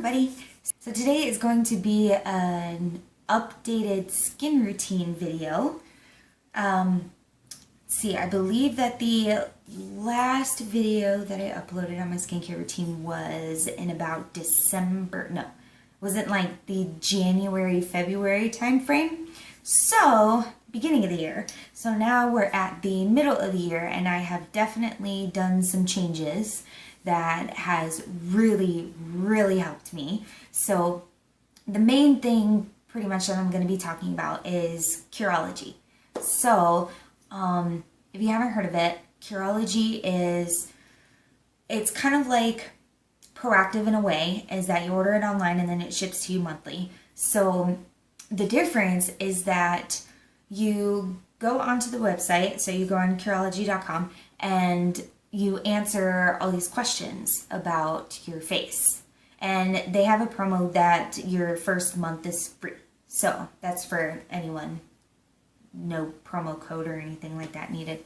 everybody. So today is going to be an updated skin routine video. I believe that the last video that I uploaded on my skincare routine was in about December, no, was it like the January, February time frame? So, beginning of the year. So now we're at the middle of the year and I have definitely done some changes that has really helped me. So the main thing pretty much that I'm going to be talking about is Curology. So if you haven't heard of it, Curology it's kind of like proactive in a way, is that you order it online and then it ships to you monthly. So the difference is that you go onto the website, so you go on Curology.com and you answer all these questions about your face. And they have a promo that your first month is free. So that's for anyone. No promo code or anything like that needed.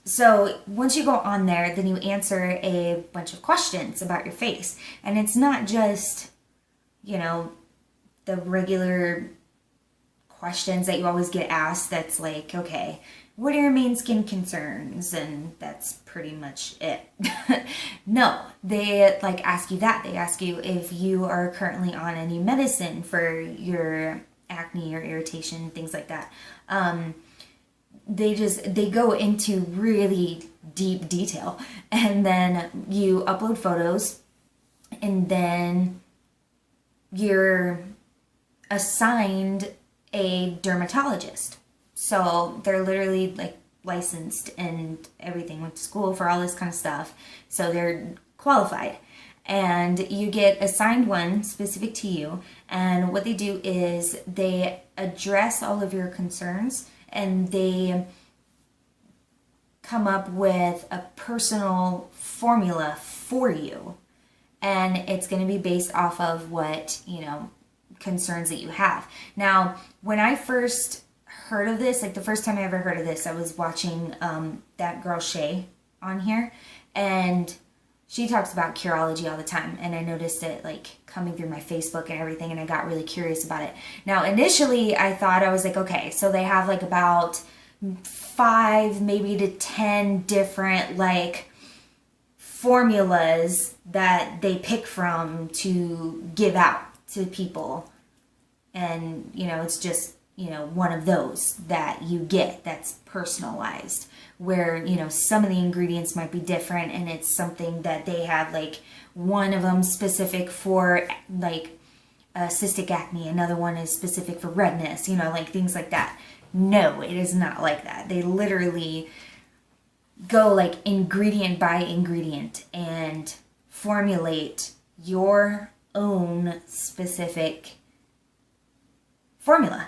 So once you go on there, then you answer a bunch of questions about your face. And it's not just, the regular questions that you always get asked. That's like, okay, what are your main skin concerns? And that's pretty much it. No, they ask you that. They ask you if you are currently on any medicine for your acne or irritation, things like that. They go into really deep detail. And then you upload photos and then you're assigned a dermatologist. So they're literally licensed and everything, went to school for all this kind of stuff. So they're qualified. And you get assigned one specific to you. And what they do is they address all of your concerns and they come up with a personal formula for you. And it's going to be based off of what, concerns that you have. Now, when I first heard of this, the first time I ever heard of this, I was watching that girl Shay on here, and she talks about Curology all the time, and I noticed it coming through my Facebook and everything, and I got really curious about it. Now, initially, I thought, I was like, okay, so they have about 5 maybe to 10 different formulas that they pick from to give out to people, and it's just one of those that you get that's personalized, where some of the ingredients might be different, and it's something that they have one of them specific for cystic acne, another one is specific for redness, things like that. No, it is not like that. They literally go ingredient by ingredient and formulate your own specific formula.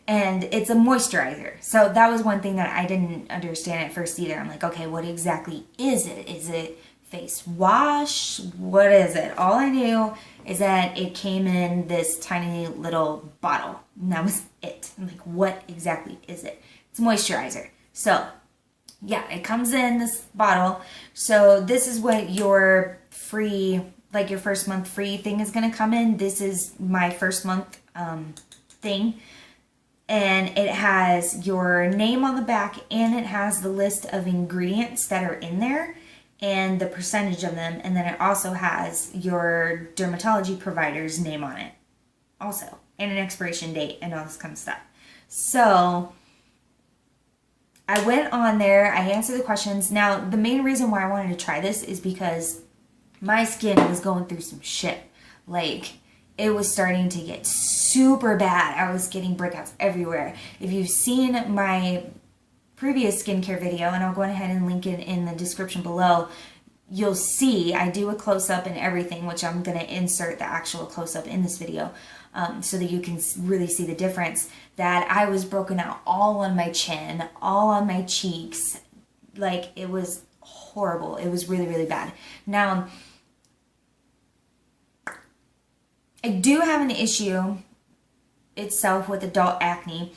And it's a moisturizer. So that was one thing that I didn't understand at first either. I'm like, okay, what exactly is it? Is it face wash? What is it? All I knew is that it came in this tiny little bottle, and that was it. I'm like, what exactly is it? It's moisturizer. So yeah, it comes in this bottle. So this is what your free, your first month free thing is going to come in. This is my first month thing. And it has your name on the back, and it has the list of ingredients that are in there and the percentage of them. And then it also has your dermatology provider's name on it also, and an expiration date and all this kind of stuff. So I went on there, I answered the questions. Now, the main reason why I wanted to try this is because my skin was going through some shit. It was starting to get super bad. I was getting breakouts everywhere. If you've seen my previous skincare video, and I'll go ahead and link it in the description below, you'll see I do a close-up and everything, which I'm going to insert the actual close-up in this video so that you can really see the difference, that I was broken out all on my chin, all on my cheeks. It was horrible. It was really bad. Now, I do have an issue itself with adult acne.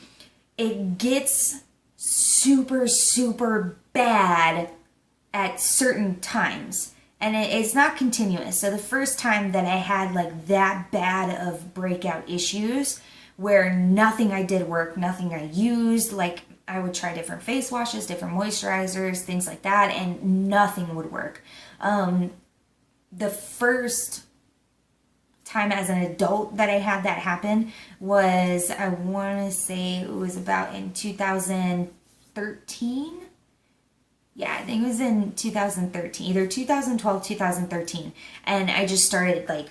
It gets super bad at certain times. and it's not continuous. So the first time that I had like that bad of breakout issues where nothing I did worked, nothing I used, like I would try different face washes, different moisturizers, things like that, and nothing would work. The first time as an adult that I had that happen was, I want to say it was about in 2013. Yeah, I think it was in 2013, either 2012, 2013. And I just started like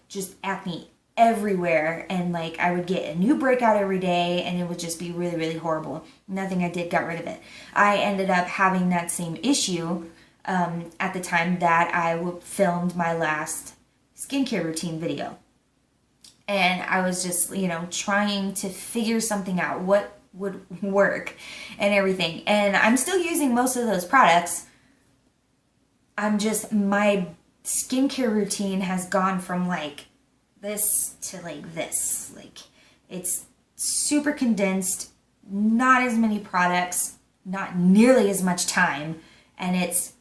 just acne everywhere, and like I would get a new breakout every day, and it would just be really, really horrible. Nothing I did got rid of it. I ended up having that same issue at the time that I filmed my last skincare routine video. And I was just, trying to figure something out, what would work and everything. And I'm still using most of those products. My skincare routine has gone from like this to like this. Like it's super condensed, not as many products, not nearly as much time, and it's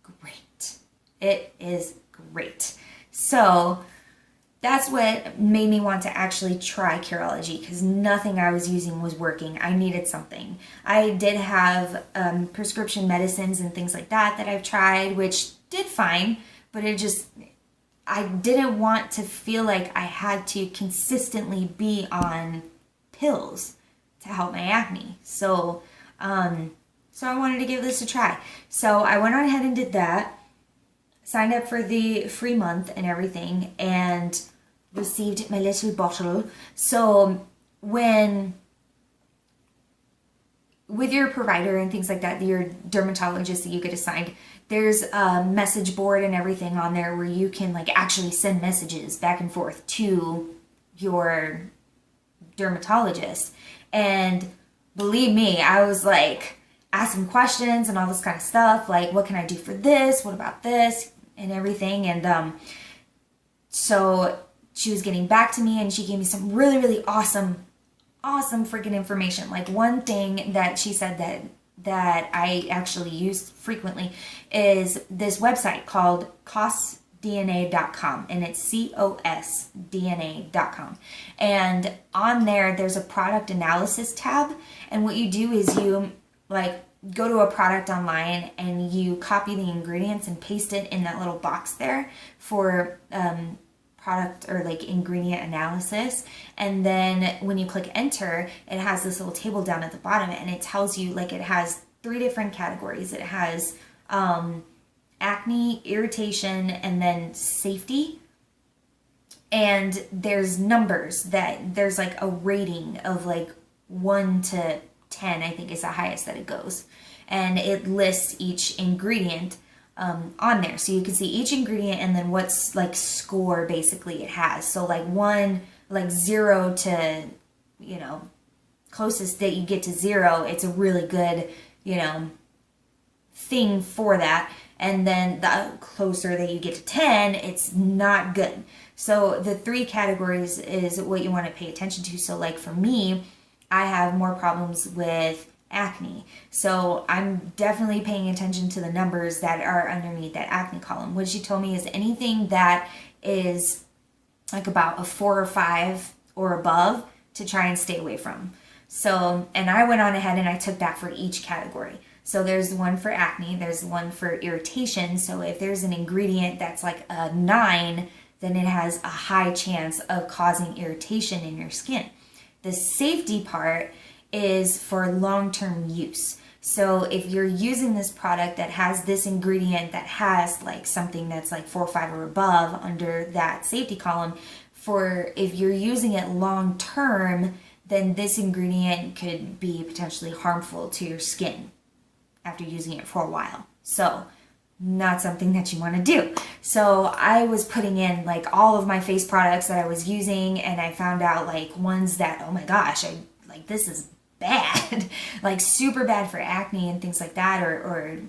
great. It is great. So that's what made me want to actually try Curology, because nothing I was using was working. I needed something. I did have prescription medicines and things like that I've tried, which did fine, but I didn't want to feel like I had to consistently be on pills to help my acne. So I wanted to give this a try. So I went on ahead and did that, signed up for the free month and everything, and received my little bottle. So with your provider and things like that, your dermatologist that you get assigned, there's a message board and everything on there where you can like actually send messages back and forth to your dermatologist. And believe me, I was like asking questions and all this kind of stuff, like what can I do for this, what about this, and everything. And so she was getting back to me, and she gave me some really, really awesome freaking information. Like one thing that she said that I actually use frequently is this website called cosdna.com, and it's cosdna.com. And on there's a product analysis tab, and what you do is you like go to a product online and you copy the ingredients and paste it in that little box there for product or like ingredient analysis. And then when you click enter, it has this little table down at the bottom, and it tells you like it has 3 different categories. It has acne, irritation, and then safety. And there's numbers there's like a rating of like 1 to 10, I think is the highest that it goes. And it lists each ingredient on there. So you can see each ingredient and then what's like score basically it has. So like 0 to, closest that you get to 0, it's a really good, thing for that. And then the closer that you get to 10, it's not good. So the 3 categories is what you want to pay attention to. So like for me, I have more problems with acne. So I'm definitely paying attention to the numbers that are underneath that acne column. What she told me is anything that is like about a 4 or 5 or above to try and stay away from. So, and I went on ahead and I took that for each category. So there's one for acne, there's one for irritation. So if there's an ingredient that's like a 9, then it has a high chance of causing irritation in your skin. The safety part is for long-term use. So if you're using this product that has this ingredient that has like something that's like 4 or 5 or above under that safety column, if you're using it long-term, then this ingredient could be potentially harmful to your skin after using it for a while. So not something that you want to do. So I was putting in like all of my face products that I was using, and I found out like ones that, oh my gosh, this is bad, like super bad for acne and things like that, or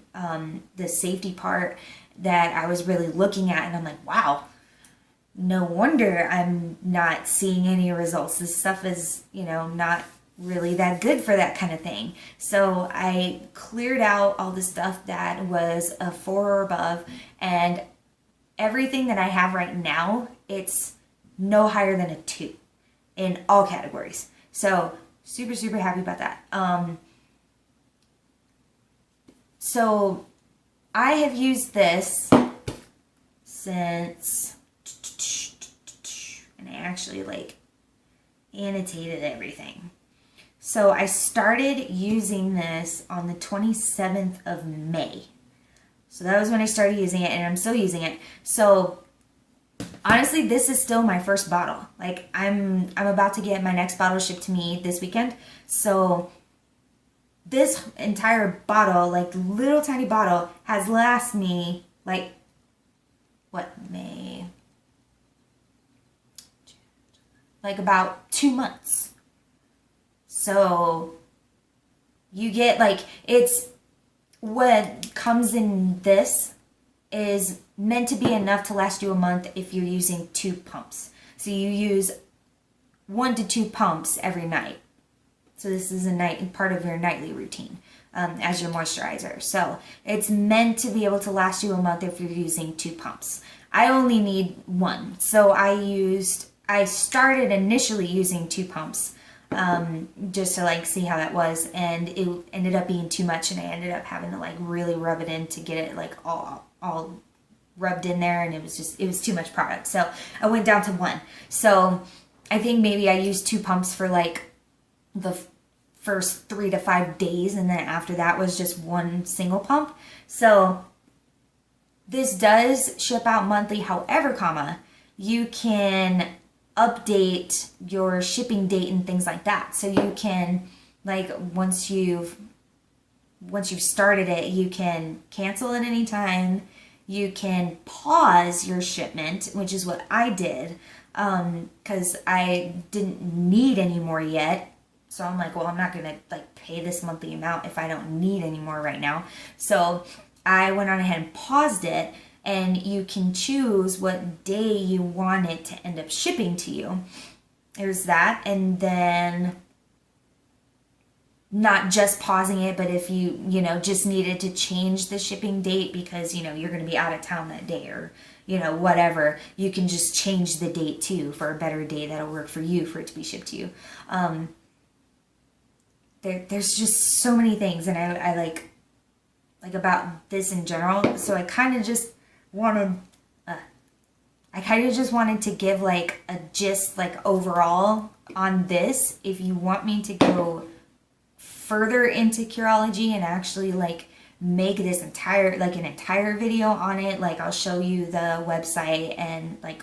the safety part that I was really looking at, and I'm like, wow, no wonder I'm not seeing any results. This stuff is, not really that good for that kind of thing. So I cleared out all the stuff that was a 4 or above, and everything that I have right now, it's no higher than a 2 in all categories. So super, super happy about that. So I have used this since, and I actually like annotated everything. So I started using this on the 27th of May. So that was when I started using it, and I'm still using it. So honestly, this is still my first bottle. Like I'm about to get my next bottle shipped to me this weekend. So this entire bottle, like little tiny bottle, has lasted me like May, like about 2 months. So you get like, it's what comes in this is meant to be enough to last you a month if you're using 2 pumps. So you use 1 to 2 pumps every night. So this is part of your nightly routine as your moisturizer. So it's meant to be able to last you a month if you're using 2 pumps. I only need 1. So I started initially using 2 pumps just to like see how that was, and it ended up being too much, and I ended up having to like really rub it in to get it like all rubbed in there, and it was too much product. So I went down to 1. So I think maybe I used 2 pumps for like the first 3 to 5 days, and then after that was just 1 single pump. So this does ship out monthly. However, you can update your shipping date and things like that. So you can, like, once you've started it, you can cancel at any time. You can pause your shipment, which is what I did, because I didn't need any more yet. So I'm like, well, I'm not gonna like pay this monthly amount if I don't need any more right now. So I went on ahead and paused it, and you can choose what day you want it to end up shipping to you. There's that. And then not just pausing it, but if you just needed to change the shipping date because, you're going to be out of town that day, or, whatever, you can just change the date too for a better day that'll work for you for it to be shipped to you. There's just so many things, and I like about this in general. So I kind of just wanted to give like a gist, like overall on this. If you want me to go further into Curology and actually like make this an entire video on it, like I'll show you the website and like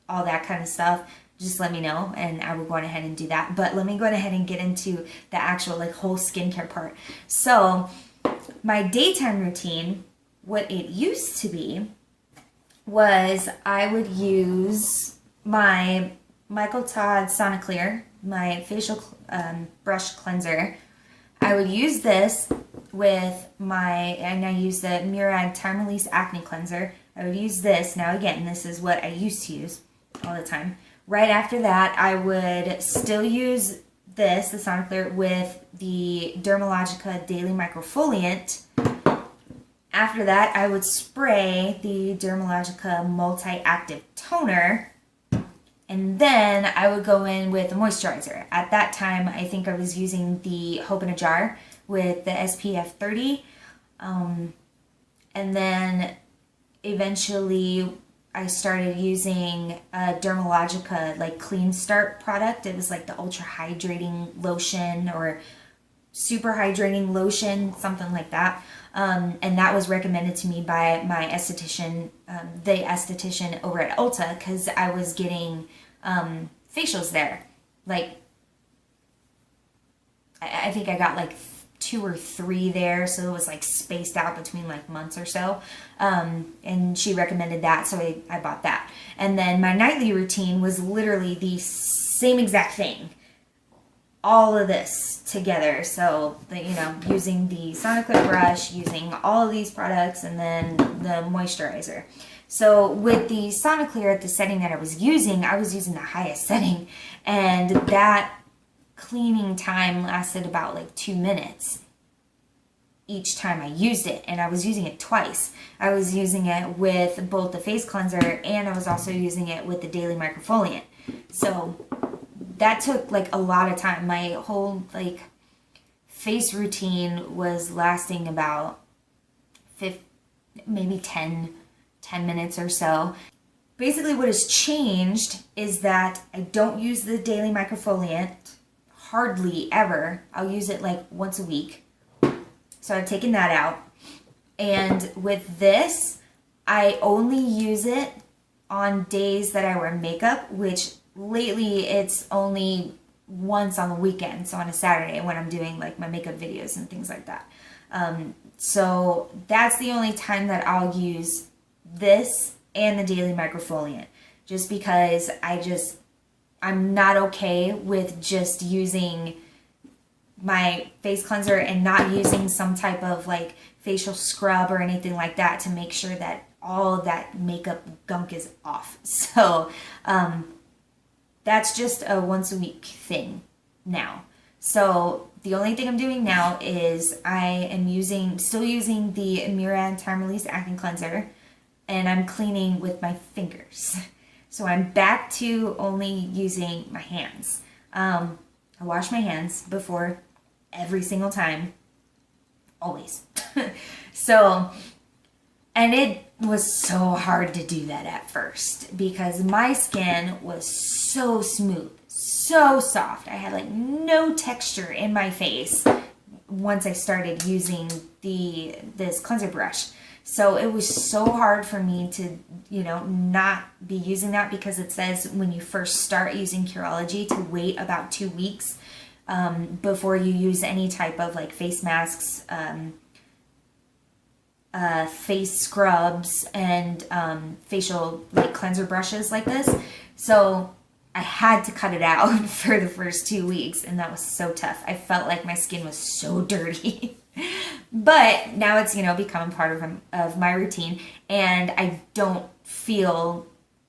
all that kind of stuff, just let me know and I will go on ahead and do that. But let me go ahead and get into the actual like whole skincare part. So my daytime routine, what it used to be was I would use my Michael Todd Soniclear, my facial brush cleanser. I would use this and I use the Murad Time Release Acne Cleanser. I would use this. Now again, this is what I used to use all the time. Right after that, I would still use this, the Soniclear, with the Dermalogica Daily Microfoliant. After that, I would spray the Dermalogica Multi-Active Toner, and then I would go in with a moisturizer. At that time, I think I was using the Hope in a Jar with the SPF 30, and then eventually I started using a Dermalogica like Clean Start product. It was like the Ultra Hydrating Lotion or Super Hydrating Lotion, something like that. And that was recommended to me by my esthetician, the esthetician over at Ulta, because I was getting facials there. Like, I think I got like 2 or 3 there, so it was like spaced out between like months or so. And she recommended that, so I bought that. And then my nightly routine was literally the same exact thing. All of this together. So, using the Soniclear brush, using all of these products, and then the moisturizer. So with the Soniclear at the setting that I was using the highest setting, and that cleaning time lasted about like 2 minutes. each time I used it, and I was using it twice. I was using it with both the face cleanser, and I was also using it with the daily microfoliant. So that took like a lot of time. My whole like face routine was lasting about maybe 10 minutes or so. Basically what has changed is that I don't use the daily microfoliant hardly ever. I'll use it like once a week. So I've taken that out. And with this, I only use it on days that I wear makeup, which lately it's only once on the weekend, so on a Saturday when I'm doing like my makeup videos and things like that. So that's the only time that I'll use this and the daily microfoliant, just because I'm not okay with just using my face cleanser and not using some type of like facial scrub or anything like that to make sure that all of that makeup gunk is off. So that's just a once a week thing now. So the only thing I'm doing now is I am still using the Murad Time Release Acne Cleanser, and I'm cleaning with my fingers. So I'm back to only using my hands. I wash my hands before every single time, always. So, and it was so hard to do that at first because my skin was so smooth, so soft. I had like no texture in my face once I started using this cleanser brush. So it was so hard for me to, not be using that, because it says when you first start using Curology to wait about 2 weeks before you use any type of like face masks, face scrubs, and facial like cleanser brushes like this. So I had to cut it out for the first 2 weeks, and that was so tough. I felt like my skin was so dirty. But now it's, become part of my routine, and I don't feel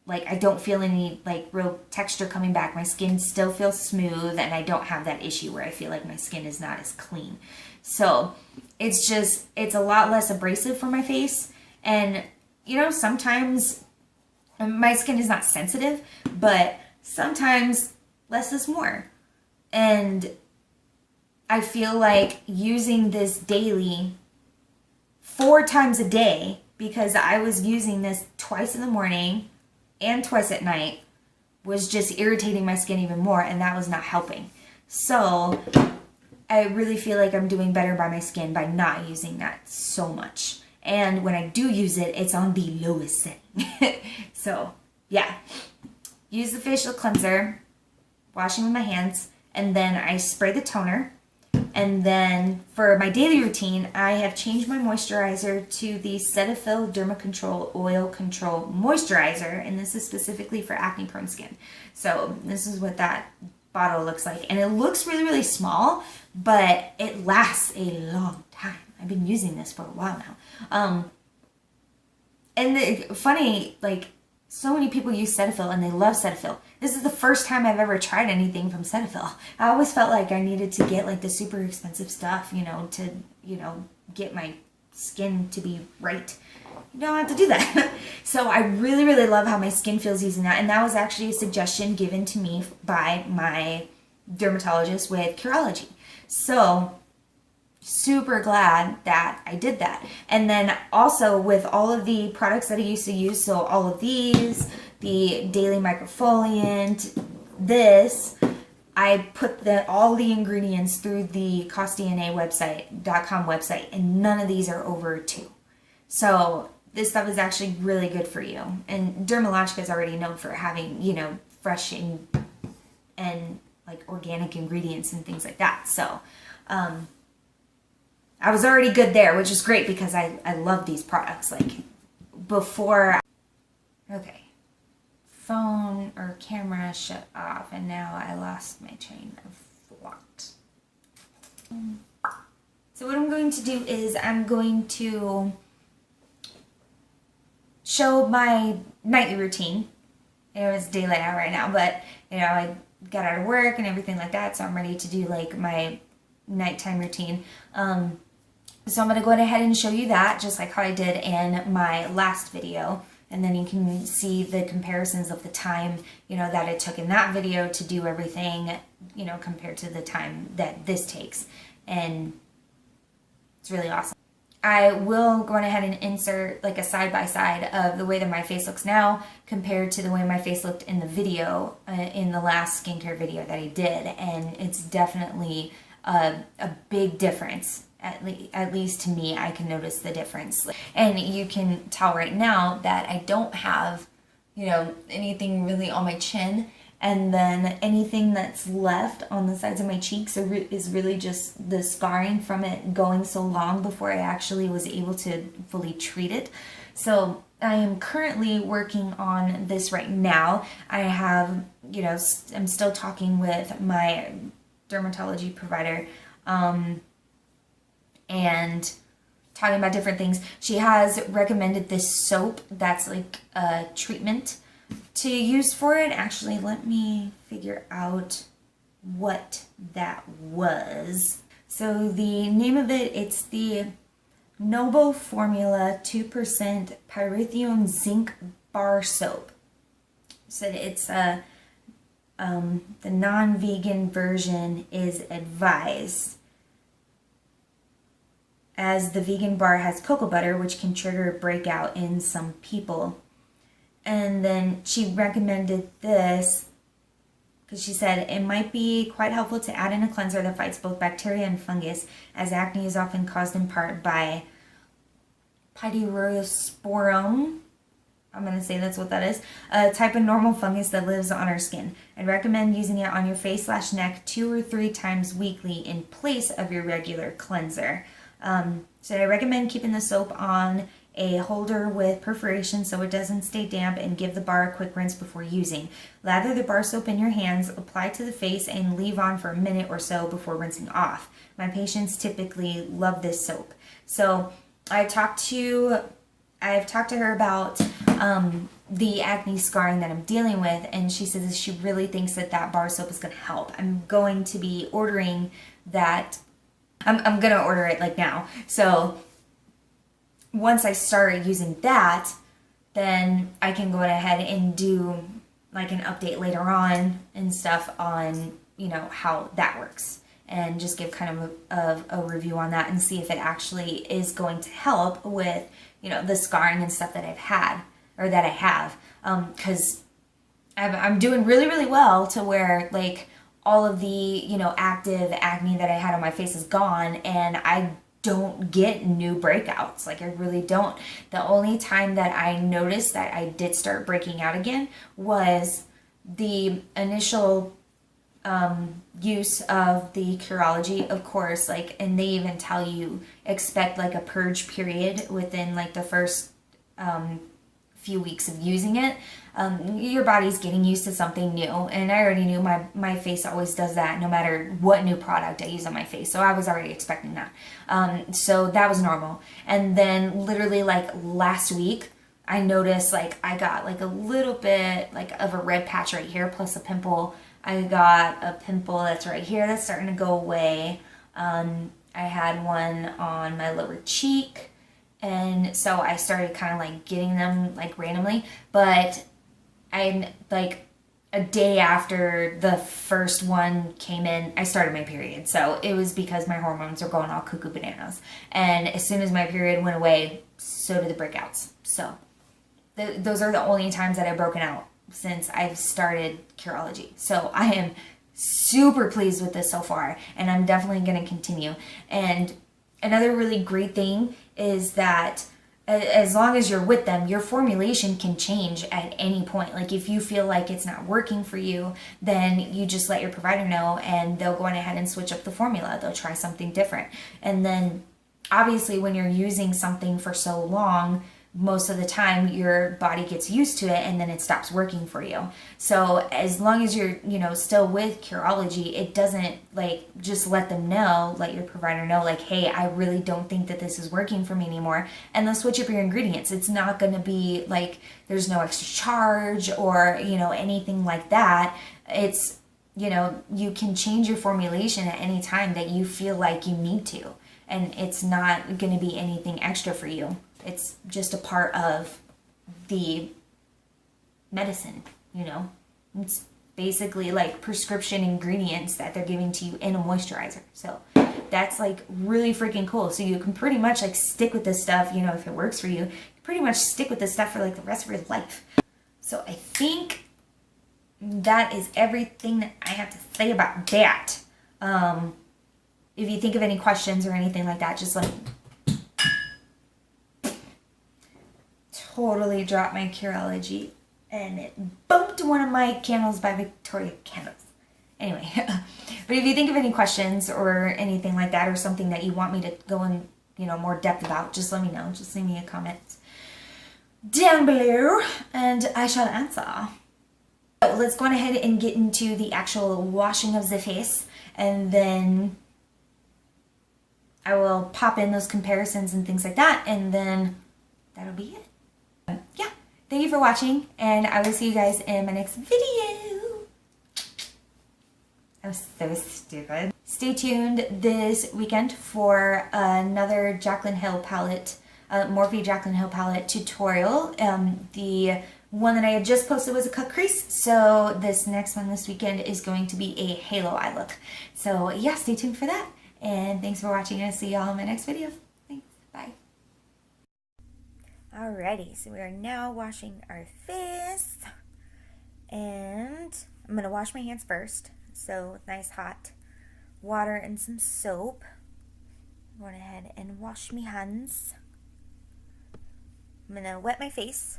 any like real texture coming back. My skin still feels smooth, and I don't have that issue where I feel like my skin is not as clean. So it's a lot less abrasive for my face. And, sometimes my skin is not sensitive, but sometimes less is more. And I feel like using this daily 4 times a day, because I was using this twice in the morning and twice at night, was just irritating my skin even more, and that was not helping. So I really feel like I'm doing better by my skin by not using that so much. And when I do use it, it's on the lowest setting. So yeah, use the facial cleanser, washing with my hands, and then I spray the toner. And then for my daily routine, I have changed my moisturizer to the Cetaphil Derma Control Oil Control Moisturizer, and this is specifically for acne-prone skin. So this is what that bottle looks like, and it looks really, really small, but it lasts a long time. I've been using this for a while now. And funny, like, so many people use Cetaphil and they love Cetaphil. This is the first time I've ever tried anything from Cetaphil. I always felt like I needed to get like the super expensive stuff, to, get my skin to be right. You don't have to do that. So I really, really love how my skin feels using that. And that was actually a suggestion given to me by my dermatologist with Curology. So super glad that I did that. And then also with all of the products that I used to use, so all of these, the daily microfoliant, this, I put all the ingredients through the costdna.com website, and none of these are over 2. So this stuff is actually really good for you. And Dermalogica is already known for having, fresh and like organic ingredients and things like that. So I was already good there, which is great because I love these products. Like before, okay, phone or camera shut off, and now I lost my train of thought. So what I'm going to do is I'm going to show my nightly routine. It's daylight out right now, but I got out of work and everything like that, so I'm ready to do like my nighttime routine. So I'm going to go ahead and show you that, just like how I did in my last video. And then you can see the comparisons of the time, that it took in that video to do everything, compared to the time that this takes. And it's really awesome. I will go ahead and insert like a side-by-side of the way that my face looks now compared to the way my face looked in the video, in the last skincare video that I did. And it's definitely a big difference. At least to me, I can notice the difference. And you can tell right now that I don't have, anything really on my chin. And then anything that's left on the sides of my cheeks is really just the scarring from it going so long before I actually was able to fully treat it. So I am currently working on this right now. I have, I'm still talking with my dermatology provider, and talking about different things. She has recommended this soap that's like a treatment to use for it. Actually, let me figure out what that was. So the name of it, it's the Noble Formula 2% Pyrithium Zinc Bar Soap. So it's the non-vegan version is advised, as the vegan bar has cocoa butter, which can trigger a breakout in some people. And then she recommended this because she said it might be quite helpful to add in a cleanser that fights both bacteria and fungus, as acne is often caused in part by Pityrosporum. I'm going to say that's what that is. A type of normal fungus that lives on our skin. I'd recommend using it on your face/neck 2 or 3 times weekly in place of your regular cleanser. So I recommend keeping the soap on a holder with perforation so it doesn't stay damp, and give the bar a quick rinse before using. Lather the bar soap in your hands, apply to the face, and leave on for a minute or so before rinsing off. My patients typically love this soap. So I've talked to her about the acne scarring that I'm dealing with, and she says she really thinks that bar soap is going to help. I'm going to be ordering that. I'm going to order it like now. So once I start using that, then I can go ahead and do like an update later on and stuff on, how that works, and just give kind of a review on that and see if it actually is going to help with, the scarring and stuff that I've had, or that I have. Because I'm doing really, really well to where like all of the, active acne that I had on my face is gone, and I don't get new breakouts. Like, I really don't. The only time that I noticed that I did start breaking out again was the initial use of the Curology, of course, like, and they even tell you expect like a purge period within like the first few weeks of using it. Your body's getting used to something new, and I already knew my face always does that no matter what new product I use on my face, so I was already expecting that. So that was normal. And then literally like last week I noticed like I got like a little bit like of a red patch right here, plus a pimple. I got a pimple that's right here that's starting to go away. I had one on my lower cheek, and so I started kind of like getting them like randomly. But I like a day after the first one came in, I started my period. So it was because my hormones are going all cuckoo bananas. And as soon as my period went away, so did the breakouts. So those are the only times that I've broken out since I've started Curology. So I am super pleased with this so far, and I'm definitely going to continue. And another really great thing is that as long as you're with them, your formulation can change at any point. Like if you feel like it's not working for you, then you just let your provider know, and they'll go on ahead and switch up the formula. They'll try something different. And then obviously when you're using something for so long, most of the time your body gets used to it, and then it stops working for you. So as long as you're, still with Curology, it doesn't like just let them know, let your provider know like, hey, I really don't think that this is working for me anymore, and they'll switch up your ingredients. It's not going to be like there's no extra charge or, anything like that. It's, you can change your formulation at any time that you feel like you need to. and it's not going to be anything extra for you. It's just a part of the medicine, you know. It's basically like prescription ingredients that they're giving to you in a moisturizer. So that's like really freaking cool. So you can pretty much like stick with this stuff, you know, if it works for you, you pretty much stick with this stuff for like the rest of your life. So I think that is everything that I have to say about that. If you think of any questions or anything like that, just like totally dropped my Curology and it bumped one of my candles by Victoria Candles. Anyway, but if you think of any questions or anything like that, or something that you want me to go in, you know, more depth about, just let me know. Just leave me a comment down below and I shall answer. So let's go on ahead and get into the actual washing of the face, and then I will pop in those comparisons and things like that, and then that'll be it. Yeah, thank you for watching, and I will see you guys in my next video. That was so stupid. Stay tuned this weekend for another Jaclyn Hill palette, Morphe Jaclyn Hill palette tutorial. The one that I had just posted was a cut crease, so this next one this weekend is going to be a halo eye look. So yeah, stay tuned for that, and thanks for watching, and I'll see y'all in my next video. Thanks, bye. Alrighty, so we are now washing our face, and I'm going to wash my hands first. So with nice hot water and some soap, I'm going ahead and wash my hands. I'm going to wet my face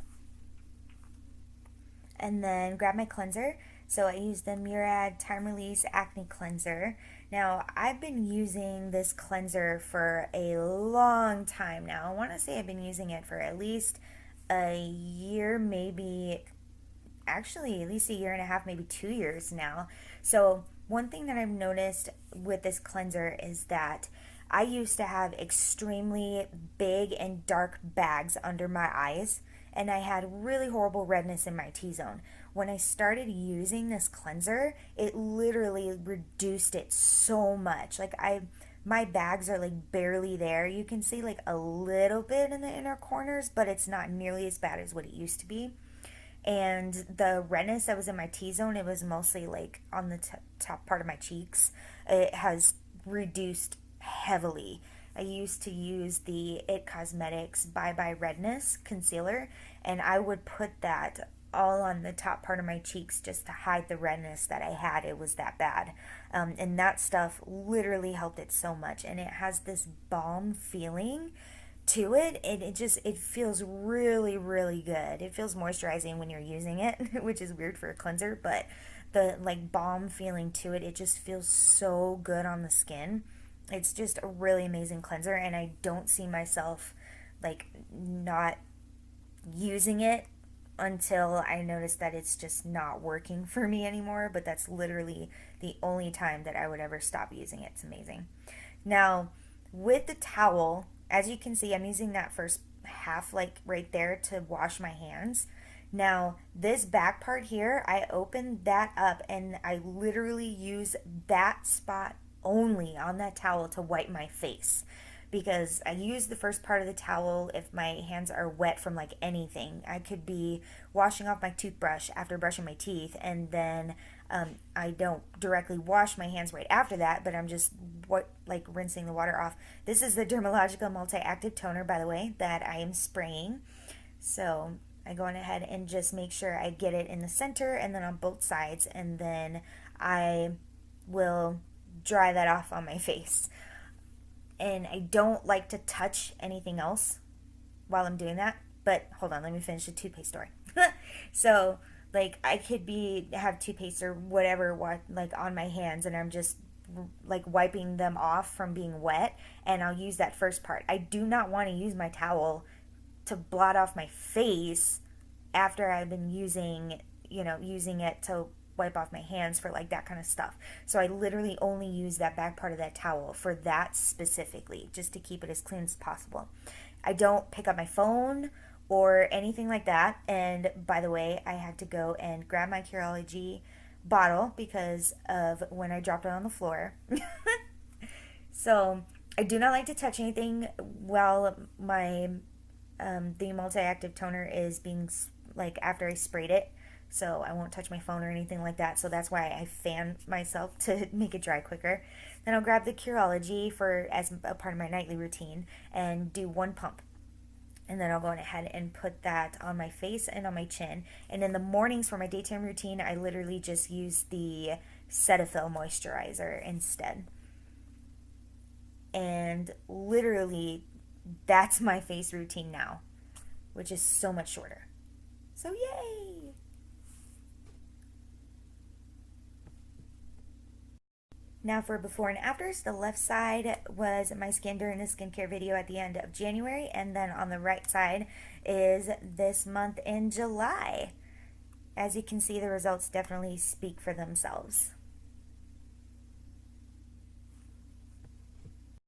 and then grab my cleanser. So I use the Murad Time Release Acne Cleanser. Now, I've been using this cleanser for a long time now. I want to say I've been using it for at least a year, maybe, actually at least a year and a half, maybe 2 years now. So one thing that I've noticed with this cleanser is that I used to have extremely big and dark bags under my eyes, and I had really horrible redness in my T-zone. When I started using this cleanser, it literally reduced it so much. Like my bags are like barely there. You can see like a little bit in the inner corners, but it's not nearly as bad as what it used to be. And the redness that was in my T-zone, it was mostly like on the top part of my cheeks. It has reduced heavily. I used to use the It Cosmetics Bye Bye Redness concealer, and I would put that all on the top part of my cheeks just to hide the redness that I had. It was that bad. And that stuff literally helped it so much. And it has this balm feeling to it. It feels really, really good. It feels moisturizing when you're using it, which is weird for a cleanser, but the like balm feeling to it, it just feels so good on the skin. It's just a really amazing cleanser, and I don't see myself like not using it until I notice that it's just not working for me anymore. But that's literally the only time that I would ever stop using it. It's amazing. Now, with the towel, as you can see, I'm using that first half like right there to wash my hands. Now, this back part here, I opened that up and I literally use that spot only on that towel to wipe my face, because I use the first part of the towel if my hands are wet from like anything. I could be washing off my toothbrush after brushing my teeth, and then I don't directly wash my hands right after that, but I'm just like rinsing the water off. This is the Dermalogica Multi-Active Toner, by the way, that I am spraying. So I go on ahead and just make sure I get it in the center and then on both sides, and then I will dry that off on my face. And I don't like to touch anything else while I'm doing that. But hold on, let me finish the toothpaste story. So like I could have toothpaste or whatever like on my hands, and I'm just like wiping them off from being wet, and I'll use that first part. I do not want to use my towel to blot off my face after I've been using it to wipe off my hands for like that kind of stuff. So I literally only use that back part of that towel for that specifically, just to keep it as clean as possible. I don't pick up my phone or anything like that. And by the way, I had to go and grab my Curology bottle because of when I dropped it on the floor. So I do not like to touch anything while my the multi-active toner is being like after I sprayed it. So I won't touch my phone or anything like that. So that's why I fan myself to make it dry quicker. Then I'll grab the Curology for as a part of my nightly routine and do one pump. And then I'll go ahead and put that on my face and on my chin. And in the mornings for my daytime routine, I literally just use the Cetaphil moisturizer instead. And literally, that's my face routine now, which is so much shorter. So, yay! Now for before and afters, the left side was my skin during the skincare video at the end of January, and then on the right side is this month in July. As you can see, the results definitely speak for themselves.